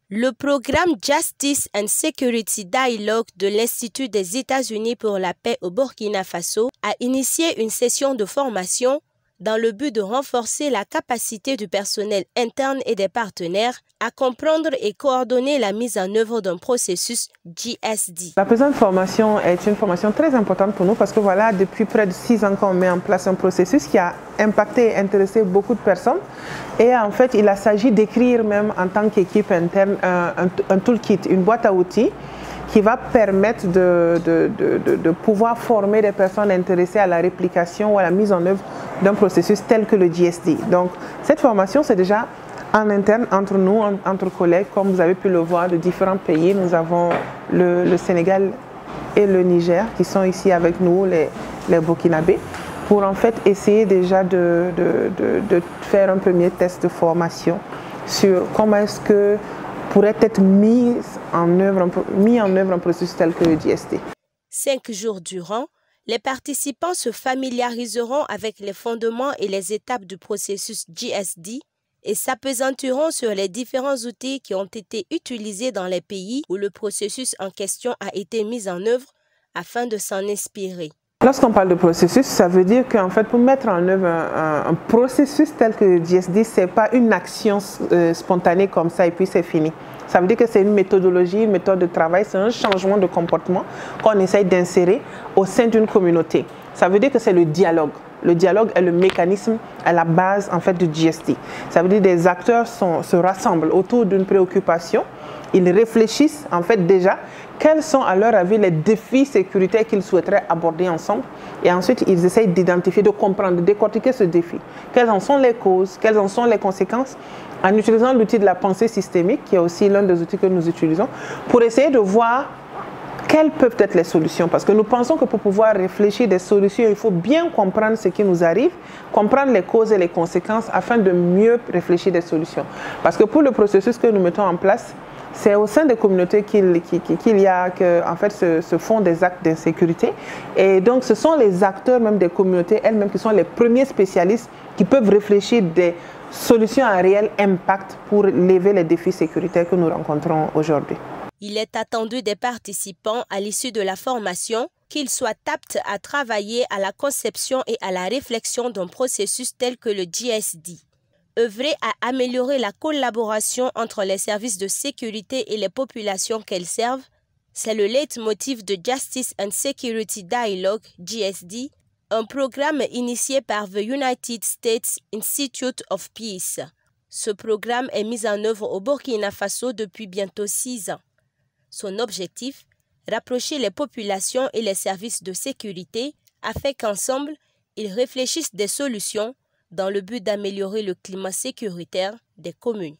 Le programme Justice and Security Dialogue de l'Institut des États-Unis pour la paix au Burkina Faso a initié une session de formation dans le but de renforcer la capacité du personnel interne et des partenaires à comprendre et coordonner la mise en œuvre d'un processus GSD. La présente formation est une formation très importante pour nous parce que voilà, depuis près de 6 ans qu'on met en place un processus qui a impacté et intéressé beaucoup de personnes. Et en fait, il s'agit d'écrire même en tant qu'équipe interne un toolkit, une boîte à outils qui va permettre de pouvoir former des personnes intéressées à la réplication ou à la mise en œuvre d'un processus tel que le GSD. Donc, cette formation, c'est déjà en interne, entre nous, entre collègues, comme vous avez pu le voir, de différents pays. Nous avons le Sénégal et le Niger qui sont ici avec nous, les Burkinabés, pour en fait essayer déjà de faire un premier test de formation sur comment est-ce que pourrait être mis en œuvre un processus tel que le GSD. 5 jours durant, les participants se familiariseront avec les fondements et les étapes du processus GSD et s'appesantiront sur les différents outils qui ont été utilisés dans les pays où le processus en question a été mis en œuvre afin de s'en inspirer. Lorsqu'on parle de processus, ça veut dire qu'en fait, pour mettre en œuvre un processus tel que le GSD, ce n'est pas une action spontanée comme ça et puis c'est fini. Ça veut dire que c'est une méthodologie, une méthode de travail, c'est un changement de comportement qu'on essaye d'insérer au sein d'une communauté. Ça veut dire que c'est le dialogue. Le dialogue est le mécanisme à la base en fait du GSD. Ça veut dire que des acteurs se rassemblent autour d'une préoccupation. Ils réfléchissent en fait déjà quels sont à leur avis les défis sécuritaires qu'ils souhaiteraient aborder ensemble. Et ensuite, ils essayent d'identifier, de comprendre, de décortiquer ce défi. Quelles en sont les causes, quelles en sont les conséquences, en utilisant l'outil de la pensée systémique, qui est aussi l'un des outils que nous utilisons, pour essayer de voir quelles peuvent être les solutions. Parce que nous pensons que pour pouvoir réfléchir des solutions, il faut bien comprendre ce qui nous arrive, comprendre les causes et les conséquences afin de mieux réfléchir des solutions. Parce que pour le processus que nous mettons en place, c'est au sein des communautés qu'il y a en fait, se font des actes d'insécurité. Et donc, ce sont les acteurs même des communautés elles-mêmes qui sont les premiers spécialistes qui peuvent réfléchir des solutions à réel impact pour lever les défis sécuritaires que nous rencontrons aujourd'hui. Il est attendu des participants à l'issue de la formation qu'ils soient aptes à travailler à la conception et à la réflexion d'un processus tel que le GSD. Œuvrer à améliorer la collaboration entre les services de sécurité et les populations qu'elles servent, c'est le leitmotiv de Justice and Security Dialogue, GSD, un programme initié par the United States Institute of Peace. Ce programme est mis en œuvre au Burkina Faso depuis bientôt 6 ans. Son objectif, rapprocher les populations et les services de sécurité afin qu'ensemble, ils réfléchissent des solutions dans le but d'améliorer le climat sécuritaire des communes.